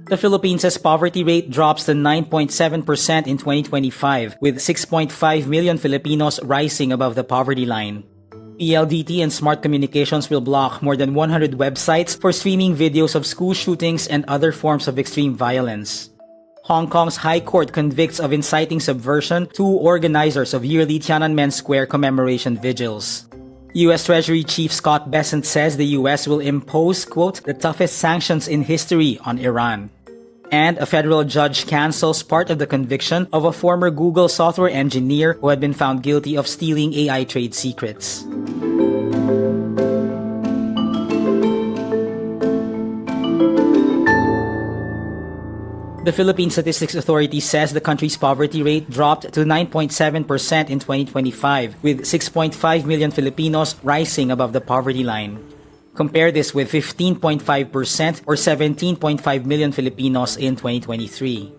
The Philippines' poverty rate drops to 9.7% in 2025, with 6.5 million Filipinos rising above the poverty line. PLDT and Smart Communications will block more than 100 websites for streaming videos of school shootings and other forms of extreme violence. Hong Kong's High Court convicts of inciting subversion two organizers of yearly Tiananmen Square commemoration vigils. U.S. Treasury Chief Scott Bessent says the U.S. will impose, quote, the toughest sanctions in history on Iran. And a federal judge cancels part of the conviction of a former Google software engineer who had been found guilty of stealing AI trade secrets. The Philippine Statistics Authority says the country's poverty rate dropped to 9.7% in 2025, with 6.5 million Filipinos rising above the poverty line. Compare this with 15.5% or 17.5 million Filipinos in 2023.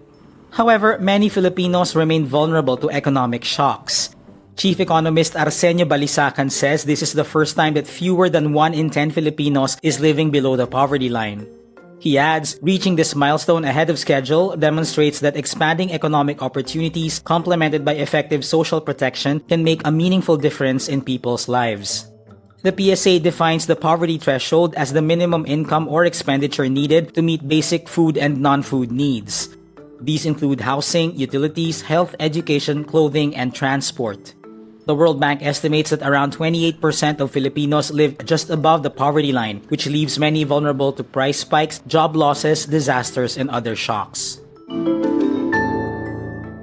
However, many Filipinos remain vulnerable to economic shocks. Chief Economist Arsenio Balisacan says this is the first time that fewer than 1 in 10 Filipinos is living below the poverty line. He adds, reaching this milestone ahead of schedule demonstrates that expanding economic opportunities complemented by effective social protection can make a meaningful difference in people's lives. The PSA defines the poverty threshold as the minimum income or expenditure needed to meet basic food and non-food needs. These include housing, utilities, health, education, clothing, and transport. The World Bank estimates that around 28% of Filipinos live just above the poverty line, which leaves many vulnerable to price spikes, job losses, disasters, and other shocks.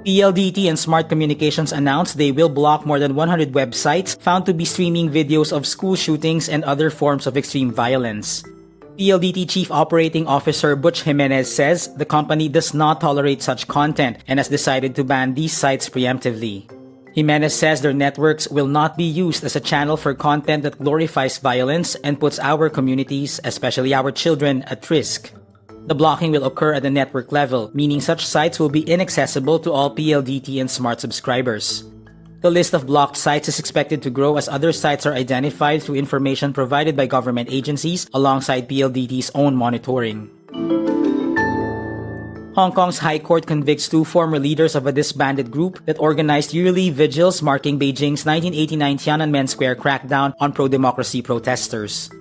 PLDT and Smart Communications announced they will block more than 100 websites found to be streaming videos of school shootings and other forms of extreme violence. PLDT Chief Operating Officer Butch Jimenez says the company does not tolerate such content and has decided to ban these sites preemptively. Jimenez says their networks will not be used as a channel for content that glorifies violence and puts our communities, especially our children, at risk. The blocking will occur at the network level, meaning such sites will be inaccessible to all PLDT and Smart subscribers. The list of blocked sites is expected to grow as other sites are identified through information provided by government agencies alongside PLDT's own monitoring. Hong Kong's High Court convicts two former leaders of a disbanded group that organized yearly vigils marking Beijing's 1989 Tiananmen Square crackdown on pro-democracy protesters.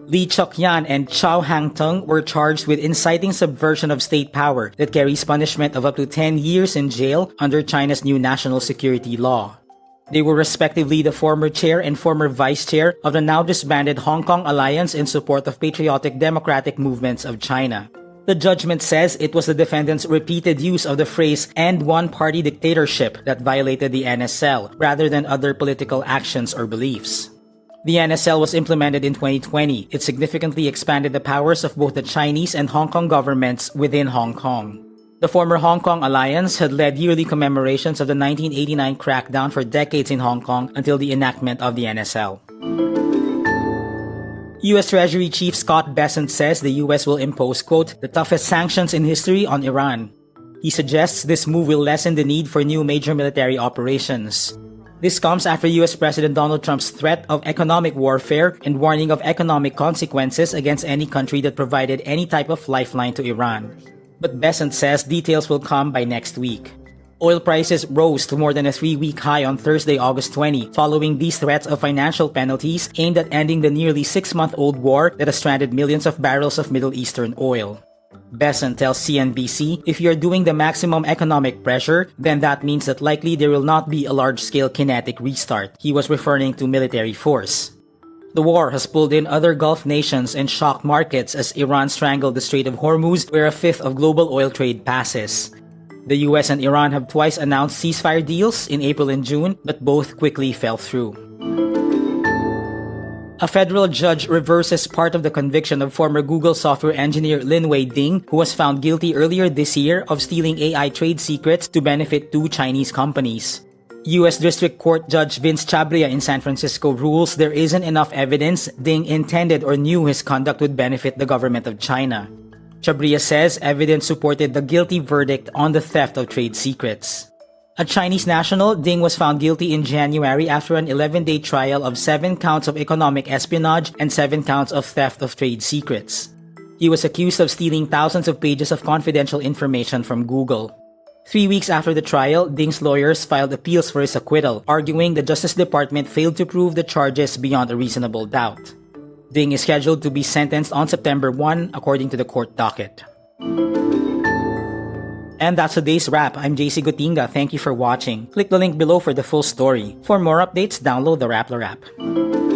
Li Chok-yan and Chow Hang-tung were charged with inciting subversion of state power that carries punishment of up to 10 years in jail under China's new national security law. They were respectively the former chair and former vice chair of the now disbanded Hong Kong Alliance in support of patriotic democratic movements of China. The judgment says it was the defendants' repeated use of the phrase "end one-party dictatorship" that violated the NSL, rather than other political actions or beliefs. The NSL was implemented in 2020. It significantly expanded the powers of both the Chinese and Hong Kong governments within Hong Kong. The former Hong Kong Alliance had led yearly commemorations of the 1989 crackdown for decades in Hong Kong until the enactment of the NSL. U.S. Treasury Chief Scott Bessent says the U.S. will impose, quote, the toughest sanctions in history on Iran. He suggests this move will lessen the need for new major military operations. This comes after U.S. President Donald Trump's threat of economic warfare and warning of economic consequences against any country that provided any type of lifeline to Iran. But Bessent says details will come by next week. Oil prices rose to more than a 3-week high on Thursday, August 20, following these threats of financial penalties aimed at ending the nearly 6-month-old war that has stranded millions of barrels of Middle Eastern oil. Bessent tells CNBC, if you're doing the maximum economic pressure, then that means that likely there will not be a large-scale kinetic restart. He was referring to military force. The war has pulled in other Gulf nations and shocked markets as Iran strangled the Strait of Hormuz, where a fifth of global oil trade passes. The US and Iran have twice announced ceasefire deals in April and June, but both quickly fell through. A federal judge reverses part of the conviction of former Google software engineer Lin Wei-ding, who was found guilty earlier this year of stealing AI trade secrets to benefit two Chinese companies. U.S. District Court Judge Vince Chabria in San Francisco rules there isn't enough evidence Ding intended or knew his conduct would benefit the government of China. Chabria says evidence supported the guilty verdict on the theft of trade secrets. A Chinese national, Ding was found guilty in January after an 11-day trial of 7 counts of economic espionage and 7 counts of theft of trade secrets. He was accused of stealing thousands of pages of confidential information from Google. 3 weeks after the trial, Ding's lawyers filed appeals for his acquittal, arguing the Justice Department failed to prove the charges beyond a reasonable doubt. Ding is scheduled to be sentenced on September 1, according to the court docket. And that's today's wrap. I'm JC Gutinga. Thank you for watching. Click the link below for the full story. For more updates, download the wRap.